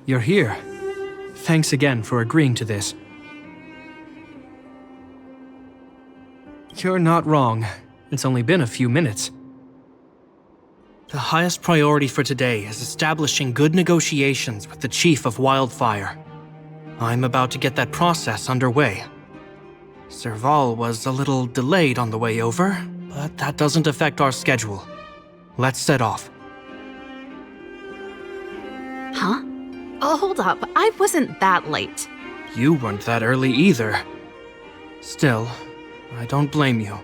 you're here. Thanks again for agreeing to this. You're not wrong. It's only been a few minutes. The highest priority for today is establishing good negotiations with the Chief of Wildfire. I'm about to get that process underway. Serval was a little delayed on the way over, but that doesn't affect our schedule. Let's set off. Huh? Oh, hold up. I wasn't that late. You weren't that early either. Still, I don't blame you.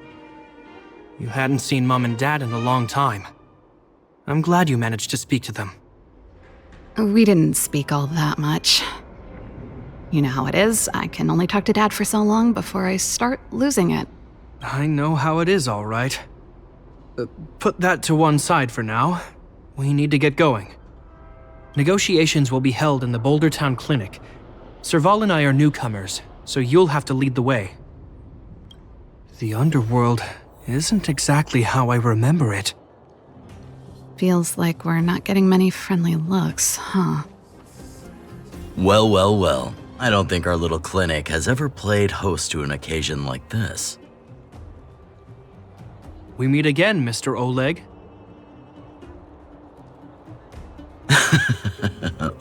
You hadn't seen Mom and Dad in a long time. I'm glad you managed to speak to them. We didn't speak all that much. You know how it is. I can only talk to Dad for so long before I start losing it. I know how it is, all right. Put that to one side for now. We need to get going. Negotiations will be held in the Boulder Town Clinic. Serval and I are newcomers, so you'll have to lead the way. The underworld isn't exactly how I remember it. Feels like we're not getting many friendly looks, huh? Well, well, well. I don't think our little clinic has ever played host to an occasion like this. We meet again, Mr. Oleg.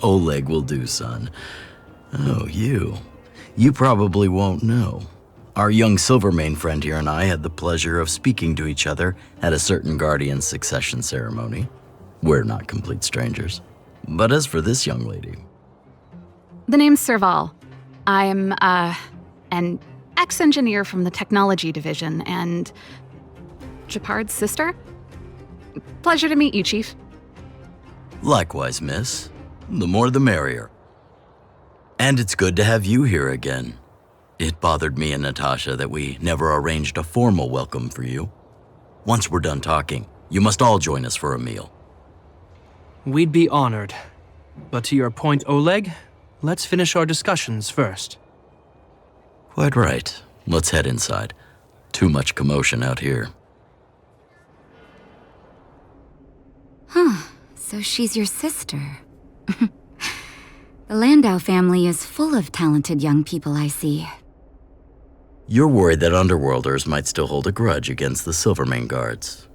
Oleg will do, son. Oh, you. You probably won't know. Our young Silvermane friend here and I had the pleasure of speaking to each other at a certain Guardian succession ceremony. We're not complete strangers. But as for this young lady... The name's Serval. I'm, an ex-engineer from the technology division and... Gepard's sister? Pleasure to meet you, Chief. Likewise, miss. The more the merrier. And it's good to have you here again. It bothered me and Natasha that we never arranged a formal welcome for you. Once we're done talking, you must all join us for a meal. We'd be honored. But to your point, Oleg, let's finish our discussions first. Quite right. Let's head inside. Too much commotion out here. Huh. So she's your sister. The Landau family is full of talented young people, I see. You're worried that Underworlders might still hold a grudge against the Silvermane Guards.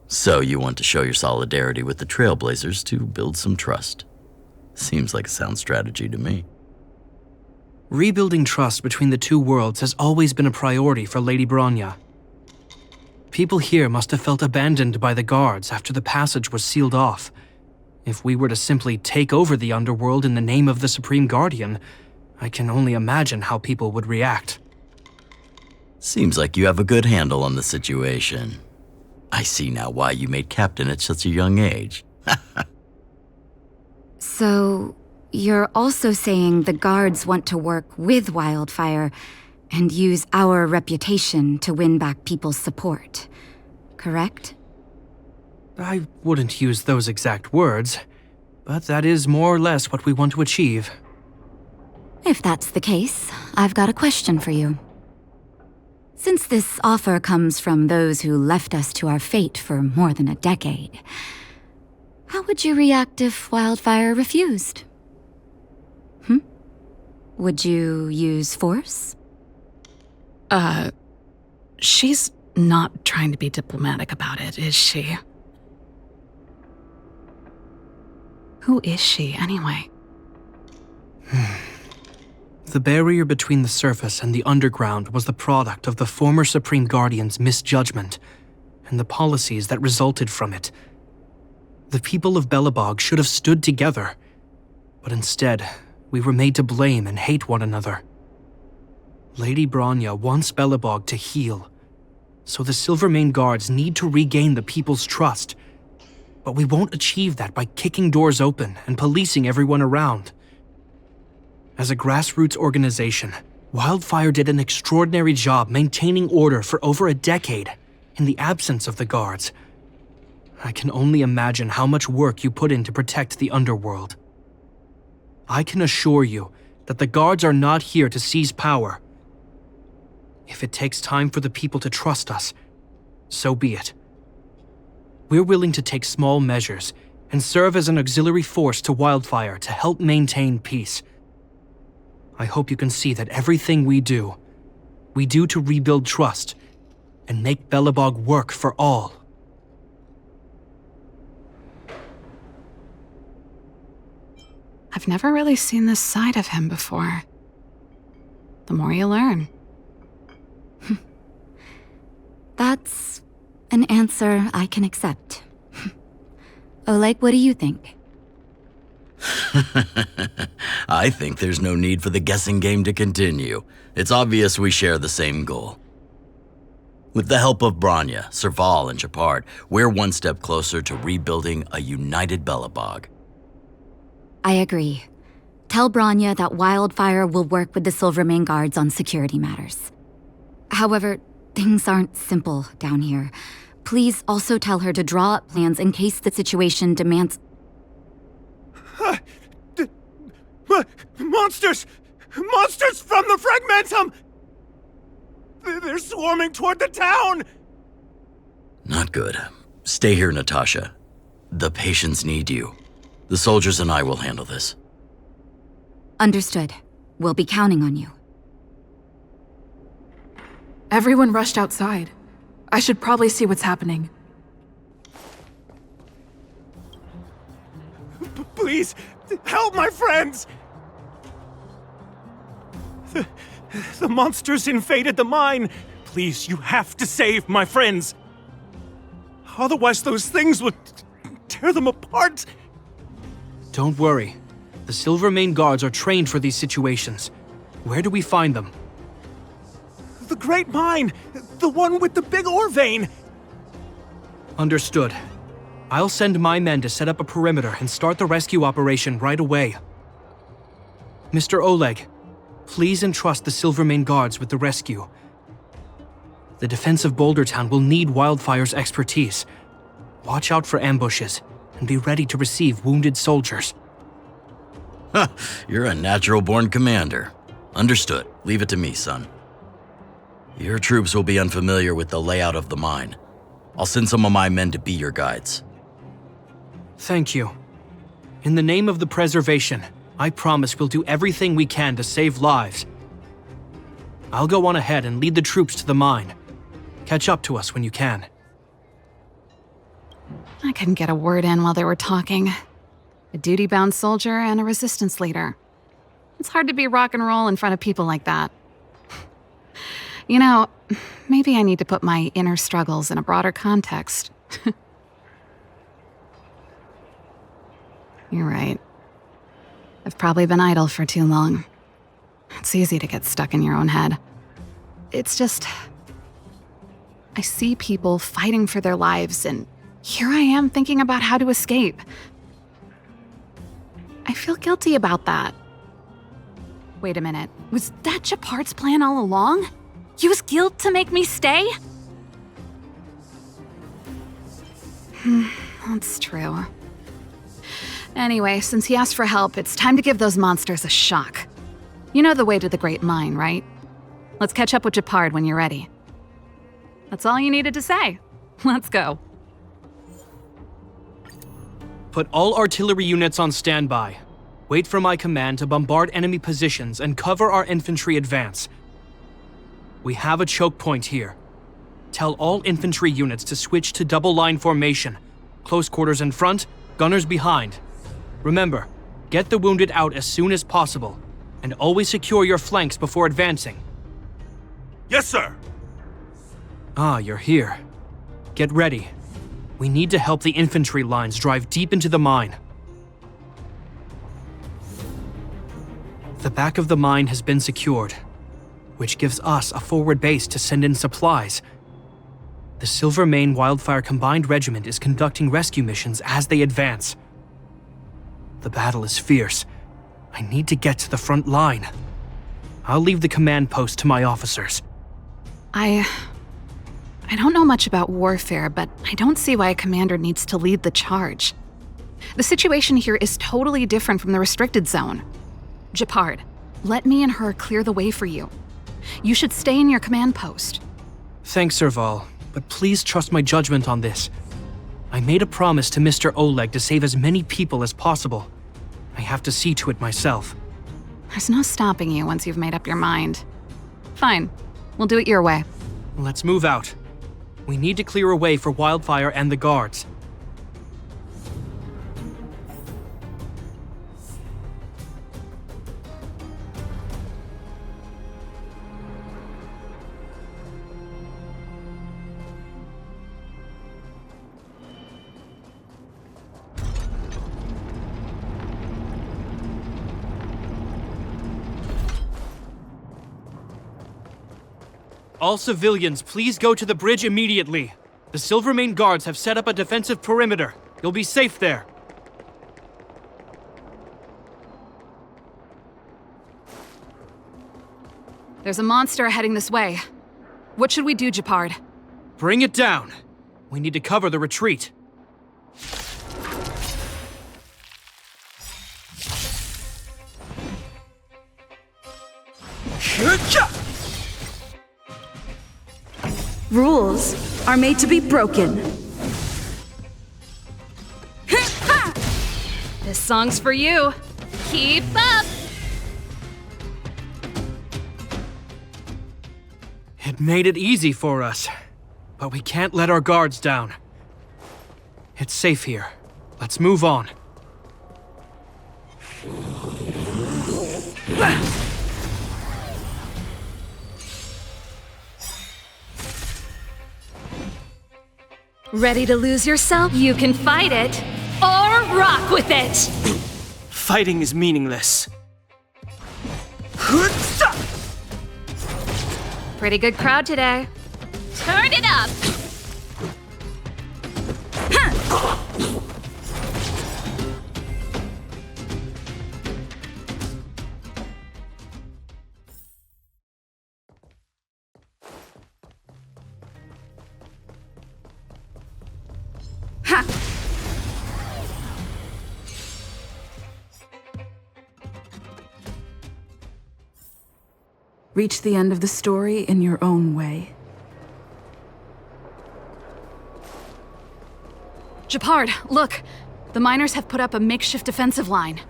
So you want to show your solidarity with the Trailblazers to build some trust. Seems like a sound strategy to me. Rebuilding trust between the two worlds has always been a priority for Lady Bronya. People here must have felt abandoned by the guards after the passage was sealed off. If we were to simply take over the underworld in the name of the Supreme Guardian, I can only imagine how people would react. Seems like you have a good handle on the situation. I see now why you made captain at such a young age. So, you're also saying the guards want to work with Wildfire and use our reputation to win back people's support, correct? I wouldn't use those exact words, but that is more or less what we want to achieve. If that's the case, I've got a question for you. Since this offer comes from those who left us to our fate for more than a decade, how would you react if Wildfire refused? Would you use force? She's not trying to be diplomatic about it, is she? Who is she, anyway? The barrier between the surface and the underground was the product of the former Supreme Guardian's misjudgment and the policies that resulted from it. The people of Belobog should have stood together, but instead, we were made to blame and hate one another. Lady Bronya wants Belobog to heal, so the Silvermane Guards need to regain the people's trust. But we won't achieve that by kicking doors open and policing everyone around. As a grassroots organization, Wildfire did an extraordinary job maintaining order for over a decade in the absence of the guards. I can only imagine how much work you put in to protect the underworld. I can assure you that the guards are not here to seize power. If it takes time for the people to trust us, so be it. We're willing to take small measures and serve as an auxiliary force to Wildfire to help maintain peace. I hope you can see that everything we do to rebuild trust and make Belobog work for all. I've never really seen this side of him before. The more you learn. That's an answer I can accept. Oleg, what do you think? I think there's no need for the guessing game to continue. It's obvious we share the same goal. With the help of Bronya, Serval, and Gepard, we're one step closer to rebuilding a united Belobog. I agree. Tell Bronya that Wildfire will work with the Silvermane Guards on security matters. However, things aren't simple down here. Please also tell her to draw up plans in case the situation demands... Monsters! Monsters from the Fragmentum! They're swarming toward the town! Not good. Stay here, Natasha. The patients need you. The soldiers and I will handle this. Understood. We'll be counting on you. Everyone rushed outside. I should probably see what's happening. Please, help my friends! The monsters invaded the mine. Please, you have to save my friends. Otherwise, those things would tear them apart. Don't worry. The Silvermane Guards are trained for these situations. Where do we find them? The Great Mine! The one with the big ore vein! Understood. I'll send my men to set up a perimeter and start the rescue operation right away. Mr. Oleg, please entrust the Silvermane Guards with the rescue. The defense of Boulder Town will need Wildfire's expertise. Watch out for ambushes and be ready to receive wounded soldiers. You're a natural-born commander. Understood. Leave it to me, son. Your troops will be unfamiliar with the layout of the mine. I'll send some of my men to be your guides. Thank you. In the name of the preservation, I promise we'll do everything we can to save lives. I'll go on ahead and lead the troops to the mine. Catch up to us when you can. I couldn't get a word in while they were talking. A duty-bound soldier and a resistance leader. It's hard to be rock and roll in front of people like that. You know, maybe I need to put my inner struggles in a broader context. You're right. I've probably been idle for too long. It's easy to get stuck in your own head. It's just... I see people fighting for their lives, and here I am thinking about how to escape. I feel guilty about that. Wait a minute. Was that Gepard's plan all along? Use guilt to make me stay? That's true. Anyway, since he asked for help, it's time to give those monsters a shock. You know the way to the Great Mine, right? Let's catch up with Gepard when you're ready. That's all you needed to say. Let's go. Put all artillery units on standby. Wait for my command to bombard enemy positions and cover our infantry advance. We have a choke point here. Tell all infantry units to switch to double-line formation. Close quarters in front, gunners behind. Remember, get the wounded out as soon as possible, and always secure your flanks before advancing. Yes, sir! Ah, you're here. Get ready. We need to help the infantry lines drive deep into the mine. The back of the mine has been secured, which gives us a forward base to send in supplies. The Silvermane Wildfire Combined Regiment is conducting rescue missions as they advance. The battle is fierce. I need to get to the front line. I'll leave the command post to my officers. I don't know much about warfare, but I don't see why a commander needs to lead the charge. The situation here is totally different from the restricted zone. Gepard, let me and her clear the way for you. You should stay in your command post. Thanks, Serval, but please trust my judgment on this. I made a promise to Mr. Oleg to save as many people as possible. I have to see to it myself. There's no stopping you once you've made up your mind. Fine. We'll do it your way. Let's move out. We need to clear a way for Wildfire and the guards. All civilians, please go to the bridge immediately. The Silvermane Guards have set up a defensive perimeter. You'll be safe there. There's a monster heading this way. What should we do, Gepard? Bring it down. We need to cover the retreat. Rules are made to be broken. This song's for you. Keep up! It made it easy for us, but we can't let our guards down. It's safe here. Let's move on. Ready to lose yourself? You can fight it, or rock with it! Fighting is meaningless. Pretty good crowd today. Turn it up! Reach the end of the story in your own way. Gepard, look! The miners have put up a makeshift defensive line.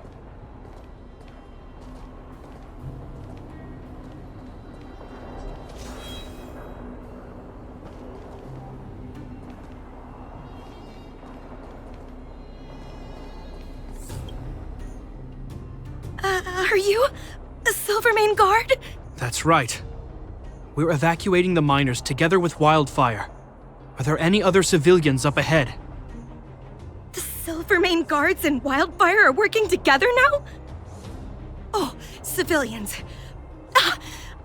Are you a Silvermane Guard? That's right. We're evacuating the miners together with Wildfire. Are there any other civilians up ahead? The Silvermane Guards and Wildfire are working together now? Oh, civilians.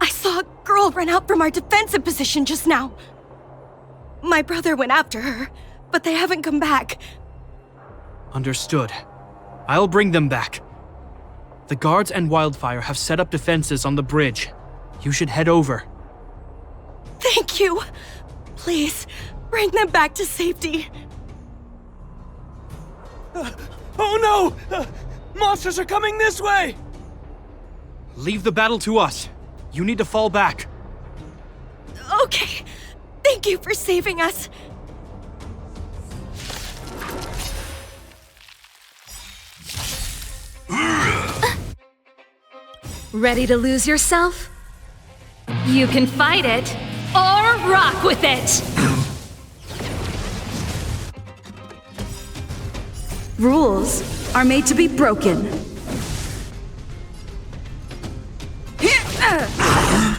I saw a girl run out from our defensive position just now. My brother went after her, but they haven't come back. Understood. I'll bring them back. The guards and Wildfire have set up defenses on the bridge. You should head over. Thank you. Please, bring them back to safety. Oh no! Monsters are coming this way! Leave the battle to us. You need to fall back. Okay. Thank you for saving us. Ready to lose yourself? You can fight it, or rock with it! Rules are made to be broken.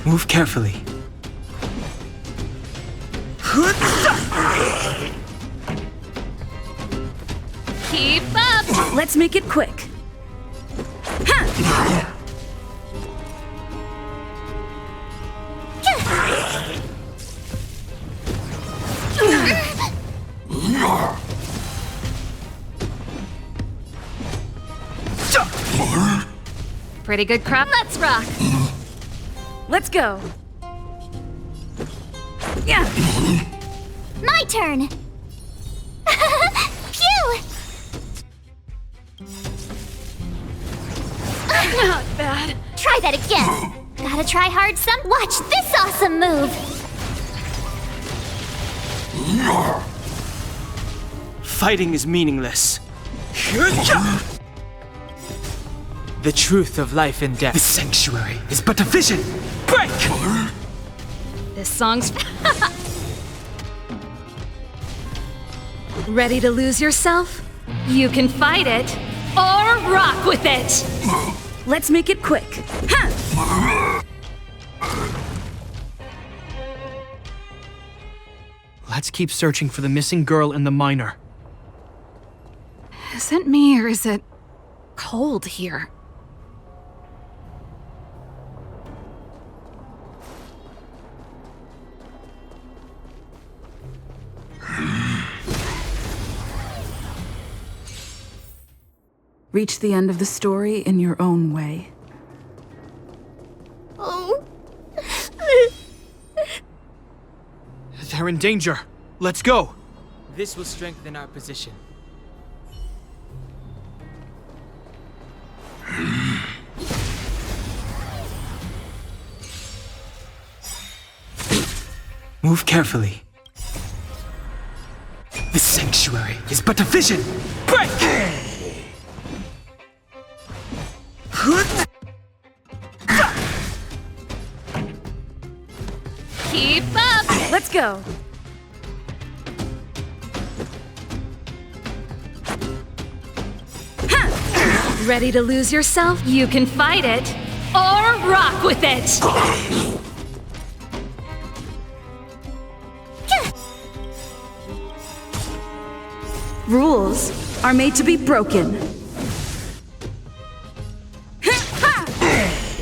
Move carefully. Keep up! Let's make it quick. Pretty good crowd. Let's rock! Let's go. Yeah. My turn! Phew! Not bad. Try that again! Gotta try hard some. Watch this awesome move! Fighting is meaningless. The truth of life and death. The sanctuary is but a vision. Break! This song's... Ready to lose yourself? You can fight it, or rock with it! Let's make it quick. Let's keep searching for the missing girl and the miner. Is it me or is it cold here? Reach the end of the story in your own way. Oh. They're in danger. Let's go. This will strengthen our position. Move carefully. The sanctuary is but a vision. Break! Keep up! Let's go! Ready to lose yourself? You can fight it, or rock with it! Rules are made to be broken.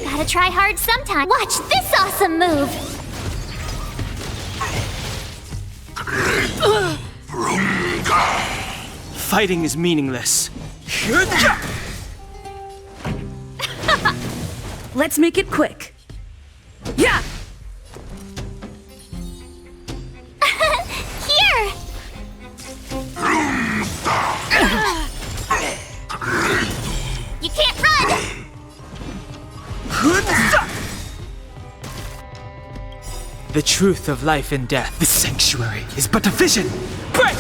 Gotta try hard sometime. Watch this awesome move! Fighting is meaningless. Let's make it quick. Yeah! Here! You can't run! The truth of life and death. The sanctuary is but a vision. Break!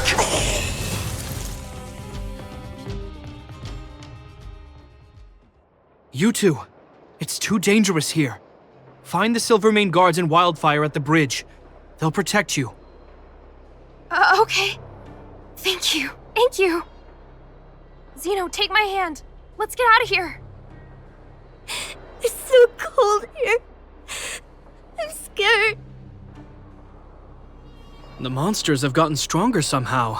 You two. It's too dangerous here. Find the Silvermane Guards and Wildfire at the bridge. They'll protect you. Okay. Thank you. Thank you. Zeno, take my hand. Let's get out of here. It's so cold here. I'm scared. The monsters have gotten stronger somehow.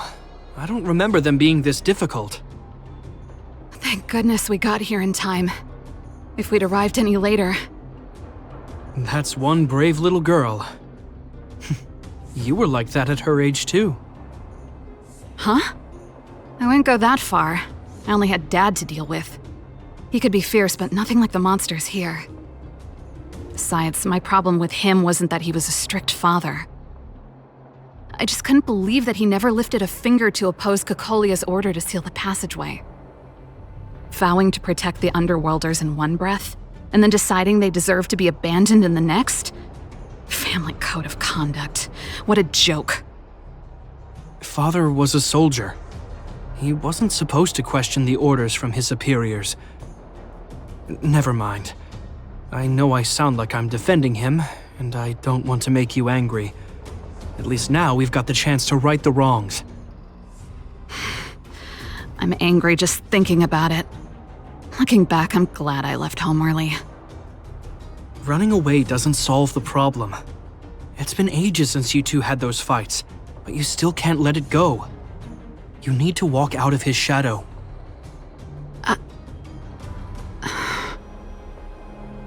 I don't remember them being this difficult. Thank goodness we got here in time. If we'd arrived any later... That's one brave little girl. You were like that at her age, too. Huh? I wouldn't go that far. I only had Dad to deal with. He could be fierce, but nothing like the monsters here. Besides, my problem with him wasn't that he was a strict father. I just couldn't believe that he never lifted a finger to oppose Cocolia's order to seal the passageway. Vowing to protect the Underworlders in one breath, and then deciding they deserve to be abandoned in the next? Family code of conduct. What a joke. Father was a soldier. He wasn't supposed to question the orders from his superiors. Never mind. I know I sound like I'm defending him, and I don't want to make you angry. At least now we've got the chance to right the wrongs. I'm angry just thinking about it. Looking back, I'm glad I left home early. Running away doesn't solve the problem. It's been ages since you two had those fights, but you still can't let it go. You need to walk out of his shadow.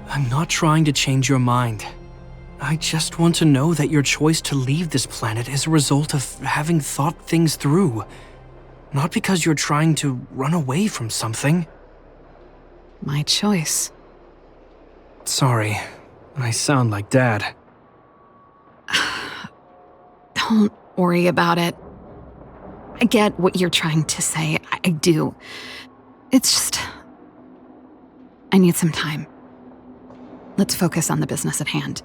I'm not trying to change your mind. I just want to know that your choice to leave this planet is a result of having thought things through. Not because you're trying to run away from something. My choice. Sorry, I sound like Dad. Don't worry about it. I get what you're trying to say. I do. It's just... I need some time. Let's focus on the business at hand.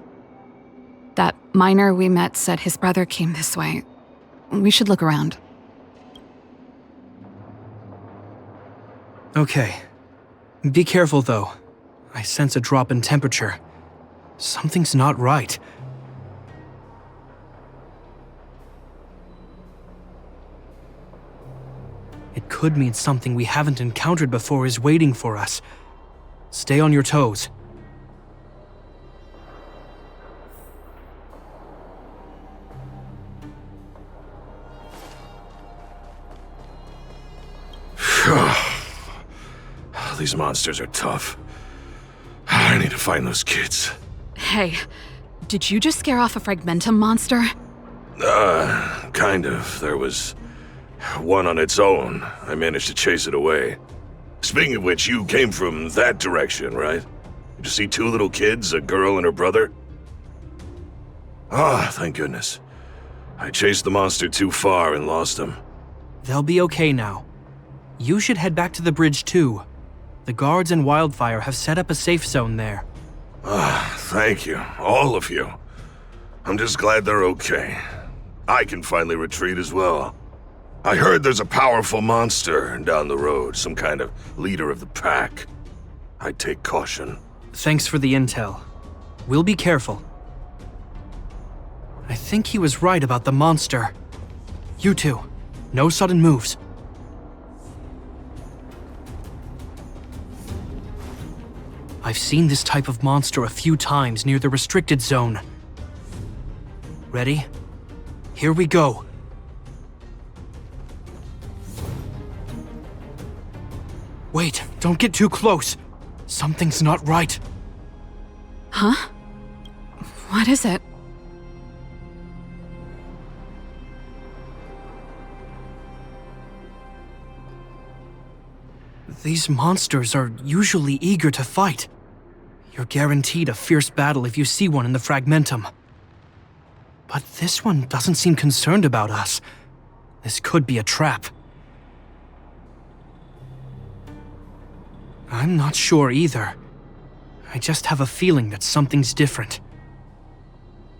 That miner we met said his brother came this way. We should look around. Okay. Be careful, though. I sense a drop in temperature. Something's not right. It could mean something we haven't encountered before is waiting for us. Stay on your toes. These monsters are tough. I need to find those kids. Hey, did you just scare off a Fragmentum monster? Kind of. There was one on its own. I managed to chase it away. Speaking of which, you came from that direction, right? Did you see two little kids, a girl and her brother? Ah, thank goodness. I chased the monster too far and lost him. They'll be okay now. You should head back to the bridge too. The guards and Wildfire have set up a safe zone there. Ah, thank you, all of you. I'm just glad they're okay. I can finally retreat as well. I heard there's a powerful monster down the road, some kind of leader of the pack. I'd take caution. Thanks for the intel. We'll be careful. I think he was right about the monster. You two, no sudden moves. I've seen this type of monster a few times near the restricted zone. Ready? Here we go. Wait, don't get too close. Something's not right. Huh? What is it? These monsters are usually eager to fight. You're guaranteed a fierce battle if you see one in the Fragmentum. But this one doesn't seem concerned about us. This could be a trap. I'm not sure either. I just have a feeling that something's different.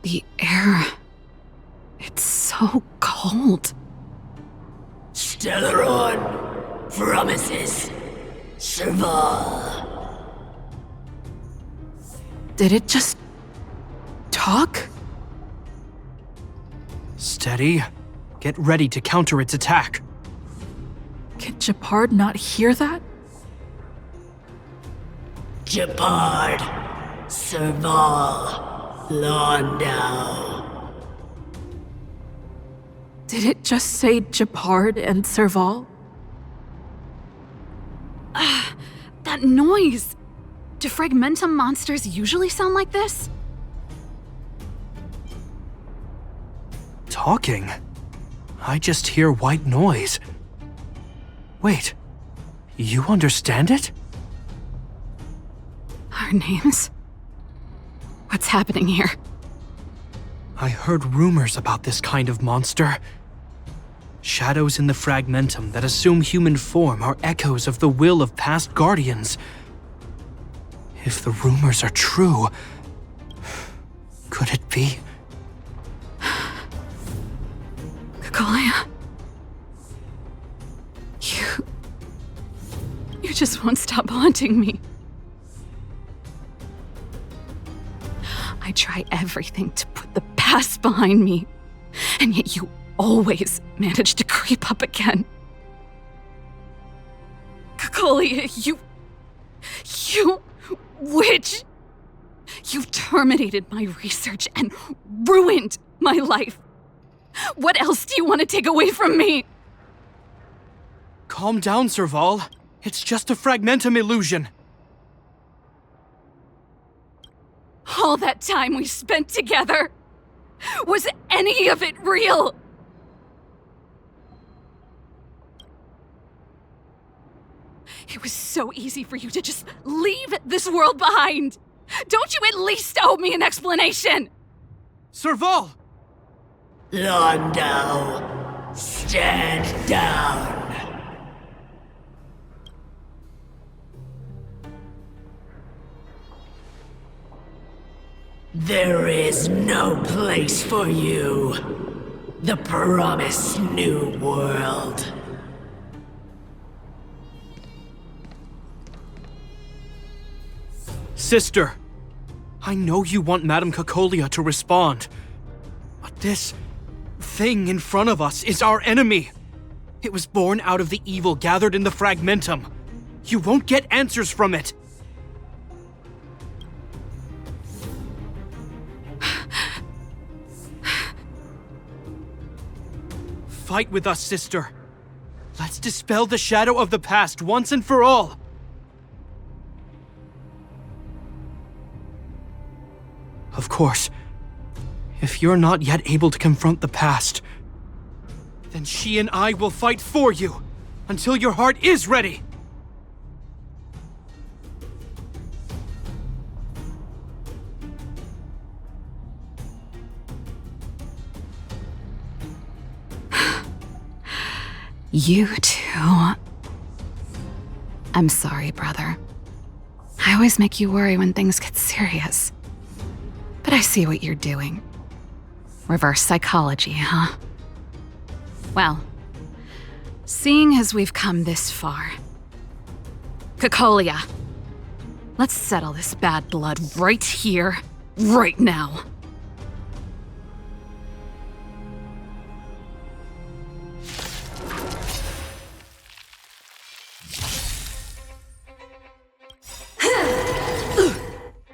The air... it's so cold. Stellaron promises Serval. Did it just... talk? Steady. Get ready to counter its attack. Can Gepard not hear that? Gepard, Serval, Landau. Did it just say Gepard and Serval? That noise! Do Fragmentum monsters usually sound like this? Talking? I just hear white noise. Wait, you understand it? Our names? What's happening here? I heard rumors about this kind of monster. Shadows in the Fragmentum that assume human form are echoes of the will of past guardians. If the rumors are true, could it be? Cocolia? You just won't stop haunting me. I try everything to put the past behind me, and yet you always manage to creep up again. Cocolia, you witch! You terminated my research and ruined my life. What else do you want to take away from me? Calm down, Serval. It's just a Fragmentum illusion. All that time we spent together, was any of it real? It was so easy for you to just leave this world behind. Don't you at least owe me an explanation? Serval! Landau, stand down. There is no place for you. The promised new world. Sister, I know you want Madame Cocolia to respond, but this thing in front of us is our enemy. It was born out of the evil gathered in the Fragmentum. You won't get answers from it. Fight with us, sister. Let's dispel the shadow of the past once and for all. Of course, if you're not yet able to confront the past, then she and I will fight for you until your heart is ready. You too. I'm sorry, brother. I always make you worry when things get serious. But I see what you're doing. Reverse psychology, huh? Well, seeing as we've come this far, Cocolia, let's settle this bad blood right here, right now.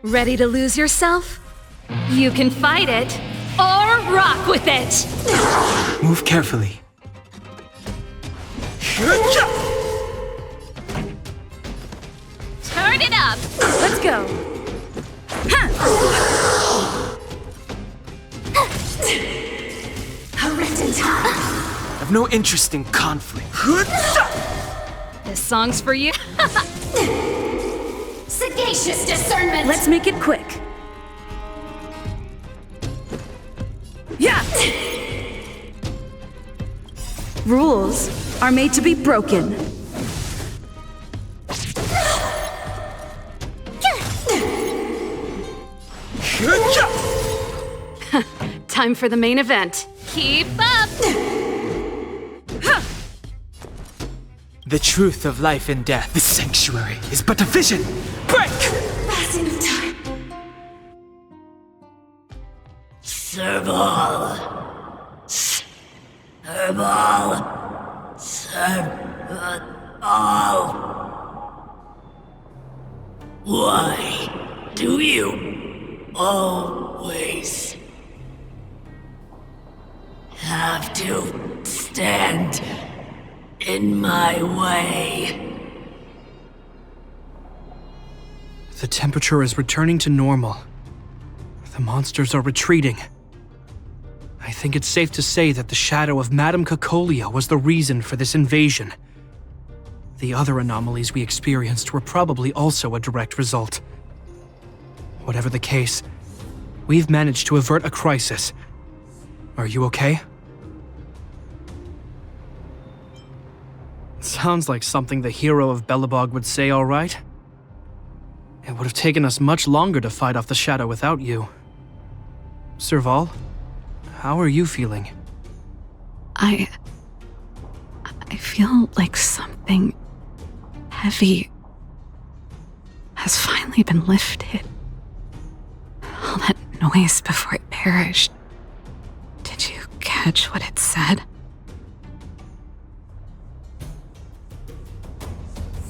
Ready to lose yourself? You can fight it, or rock with it! Move carefully. Turn it up! Let's go! I've no interest in conflict. This song's for you. Sagacious discernment! Let's make it quick. Yeah! Rules are made to be broken. Time for the main event. Keep up! The truth of life and death, the sanctuary, is but a vision. Break! Passing of time. Serval. Serval. Serval. Why do you always have to stand in my way? The temperature is returning to normal. The monsters are retreating. I think it's safe to say that the shadow of Madame Cocolia was the reason for this invasion. The other anomalies we experienced were probably also a direct result. Whatever the case, we've managed to avert a crisis. Are you okay? Sounds like something the hero of Belobog would say, all right? It would have taken us much longer to fight off the shadow without you. Serval, how are you feeling? I feel like something heavy has finally been lifted. All that noise before it perished. Did you catch what it said?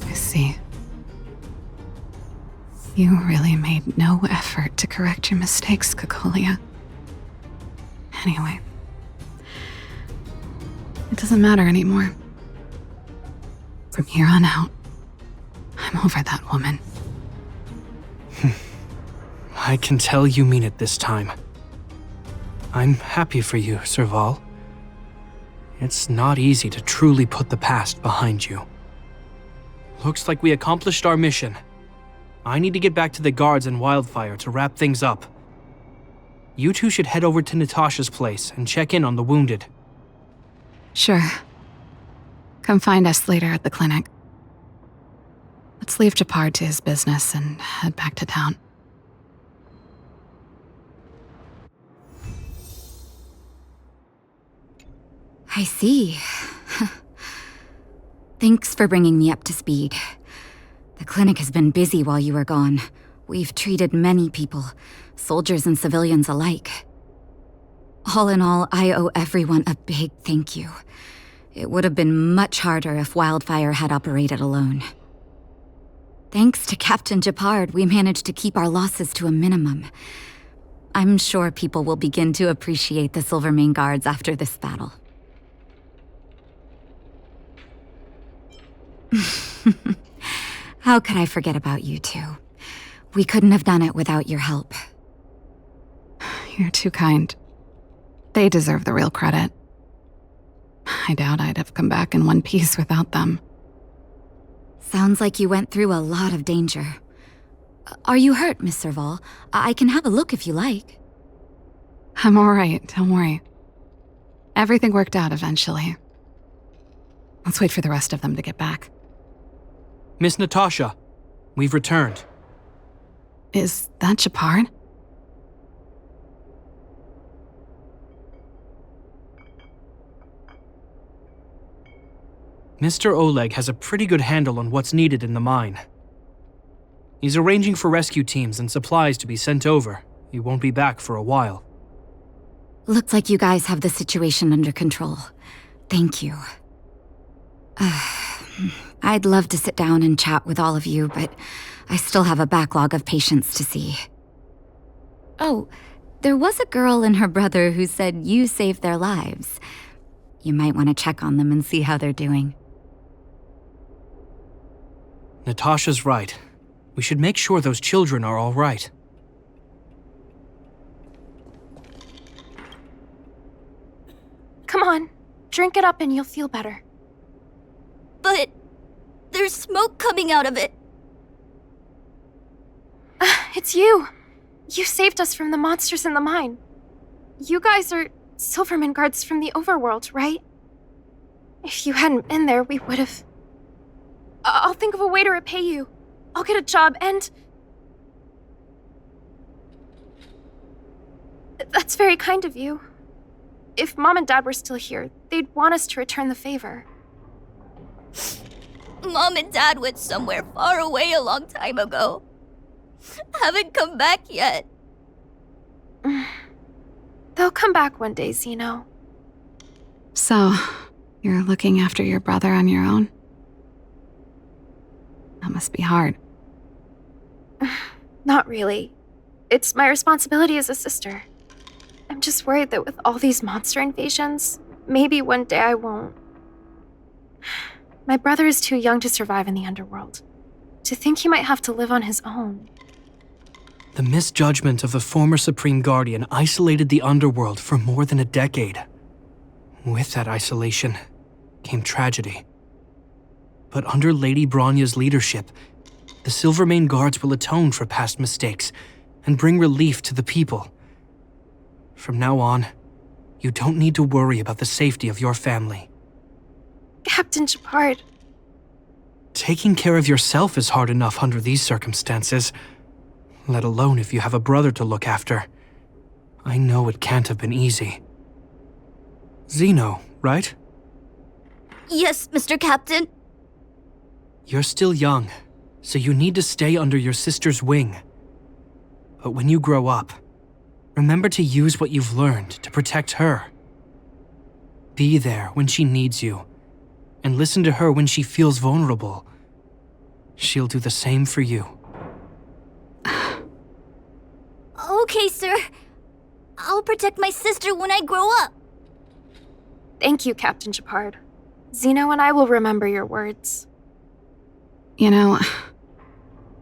I see. You really made no effort to correct your mistakes, Cocolia. Anyway, it doesn't matter anymore. From here on out, I'm over that woman. I can tell you mean it this time. I'm happy for you, Serval. It's not easy to truly put the past behind you. Looks like we accomplished our mission. I need to get back to the guards and Wildfire to wrap things up. You two should head over to Natasha's place and check in on the wounded. Sure. Come find us later at the clinic. Let's leave Gepard to his business and head back to town. I see. Thanks for bringing me up to speed. The clinic has been busy while you were gone. We've treated many people, soldiers and civilians alike. All in all, I owe everyone a big thank you. It would have been much harder if Wildfire had operated alone. Thanks to Captain Gepard, we managed to keep our losses to a minimum. I'm sure people will begin to appreciate the Silvermane Guards after this battle. How could I forget about you two? We couldn't have done it without your help. You're too kind. They deserve the real credit. I doubt I'd have come back in one piece without them. Sounds like you went through a lot of danger. Are you hurt, Miss Serval? I can have a look if you like. I'm all right, don't worry. Everything worked out eventually. Let's wait for the rest of them to get back. Miss Natasha, we've returned. Is that Gepard? Mr. Oleg has a pretty good handle on what's needed in the mine. He's arranging for rescue teams and supplies to be sent over. He won't be back for a while. Looks like you guys have the situation under control. Thank you. I'd love to sit down and chat with all of you, but I still have a backlog of patients to see. Oh, there was a girl and her brother who said you saved their lives. You might want to check on them and see how they're doing. Natasha's right. We should make sure those children are all right. Come on, drink it up and you'll feel better. But there's smoke coming out of it. It's you. You saved us from the monsters in the mine. You guys are Silvermane Guards from the overworld, right? If you hadn't been there, we would have... I'll think of a way to repay you. I'll get a job and... That's very kind of you. If Mom and Dad were still here, they'd want us to return the favor. Mom and Dad went somewhere far away a long time ago. Haven't come back yet. They'll come back one day, Zeno. So, you're looking after your brother on your own? That must be hard. Not really. It's my responsibility as a sister. I'm just worried that with all these monster invasions, maybe one day I won't. My brother is too young to survive in the underworld. To think he might have to live on his own. The misjudgment of the former Supreme Guardian isolated the underworld for more than a decade. With that isolation came tragedy. But under Lady Bronya's leadership, the Silvermane Guards will atone for past mistakes and bring relief to the people. From now on, you don't need to worry about the safety of your family. Captain Gepard. Taking care of yourself is hard enough under these circumstances, let alone if you have a brother to look after. I know it can't have been easy. Zeno, right? Yes, Mr. Captain. You're still young, so you need to stay under your sister's wing. But when you grow up, remember to use what you've learned to protect her. Be there when she needs you, and listen to her when she feels vulnerable. She'll do the same for you. Okay, sir. I'll protect my sister when I grow up. Thank you, Captain Gepard. Zeno and I will remember your words. You know,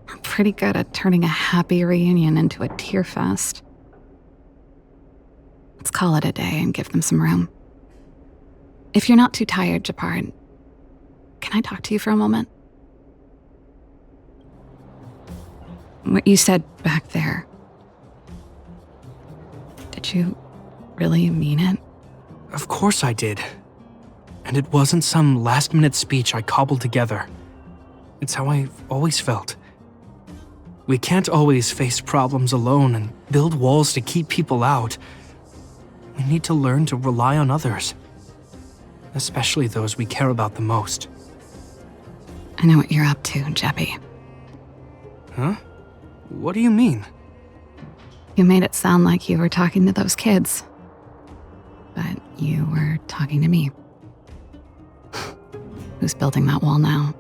we're pretty good at turning a happy reunion into a tear fest. Let's call it a day and give them some room. If you're not too tired, Gepard, can I talk to you for a moment? What you said back there, did you really mean it? Of course I did. And it wasn't some last-minute speech I cobbled together. It's how I've always felt. We can't always face problems alone and build walls to keep people out. We need to learn to rely on others, especially those we care about the most. I know what you're up to, Jeppy. Huh? What do you mean? You made it sound like you were talking to those kids. But you were talking to me. Who's building that wall now?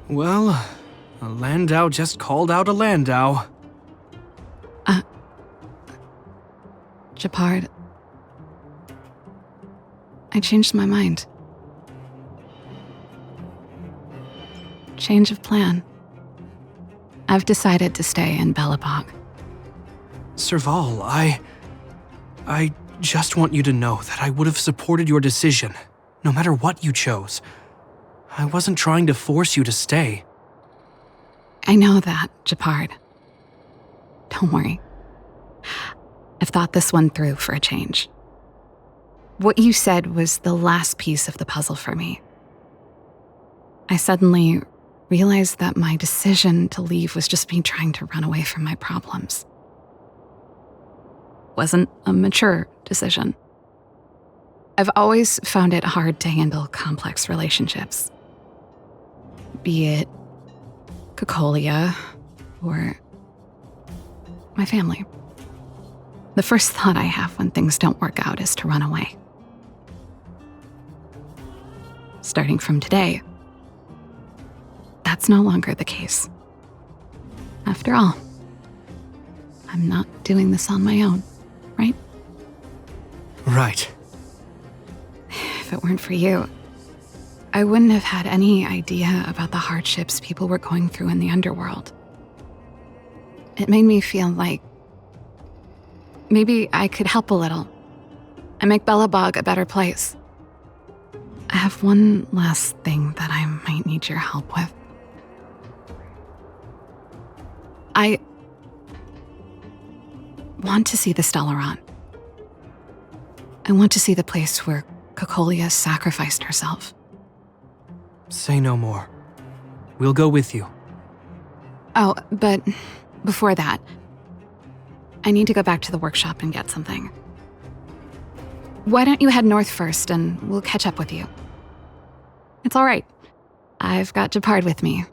Well, a Landau just called out a Landau. Gepard. I changed my mind. Change of plan. I've decided to stay in Belobog. Serval, I just want you to know that I would have supported your decision, no matter what you chose. I wasn't trying to force you to stay. I know that, Gepard. Don't worry. I've thought this one through for a change. What you said was the last piece of the puzzle for me. I suddenly realized that my decision to leave was just me trying to run away from my problems. Wasn't a mature decision. I've always found it hard to handle complex relationships. Be it Cocolia or my family. The first thought I have when things don't work out is to run away. Starting from today, that's no longer the case. After all, I'm not doing this on my own, right? Right. If it weren't for you, I wouldn't have had any idea about the hardships people were going through in the underworld. It made me feel like maybe I could help a little and make Belobog a better place. I have one last thing that I might need your help with. I want to see the Stelleron. I want to see the place where Cocolia sacrificed herself. Say no more. We'll go with you. Oh, but before that, I need to go back to the workshop and get something. Why don't you head north first and we'll catch up with you? It's all right. I've got Gepard with me.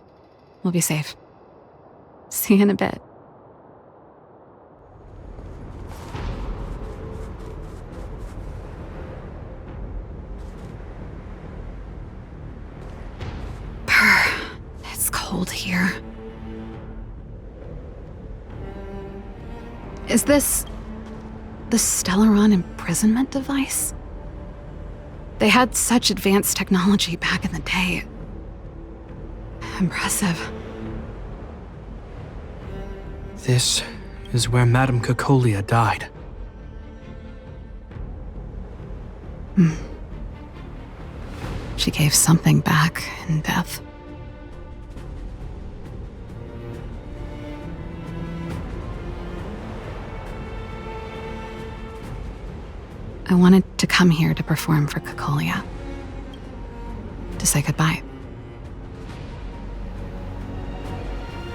We'll be safe. See you in a bit. It's cold here. Is this the Stelleron imprisonment device? They had such advanced technology back in the day. Impressive. This is where Madame Cocolia died. She gave something back in death. I wanted to come here to perform for Cocolia. To say goodbye.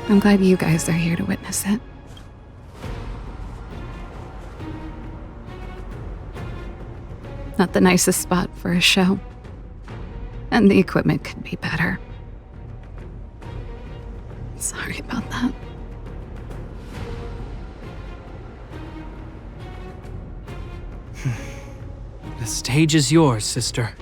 I'm glad you guys are here to witness it. Not the nicest spot for a show. And the equipment could be better. Sorry about that. The stage is yours, sister.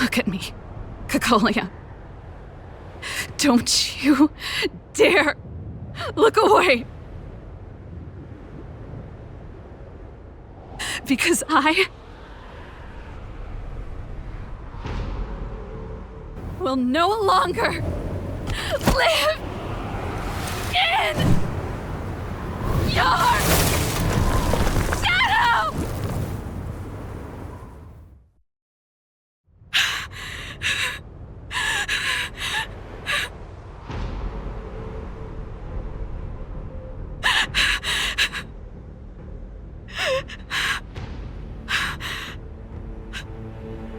Look at me, Cocolia. Don't you dare look away. Because I will no longer live in your shadow!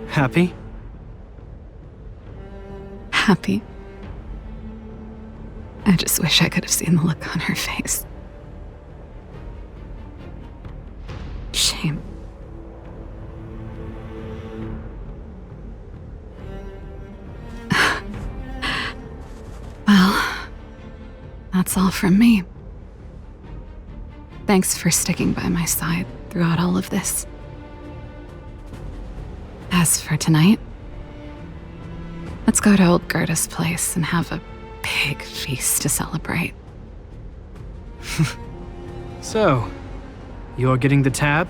Happy? happy. I just wish I could have seen the look on her face. Shame. Well, that's all from me. Thanks for sticking by my side throughout all of this. As for tonight, let's go to old Gerda's place and have a big feast to celebrate. So, you're getting the tab?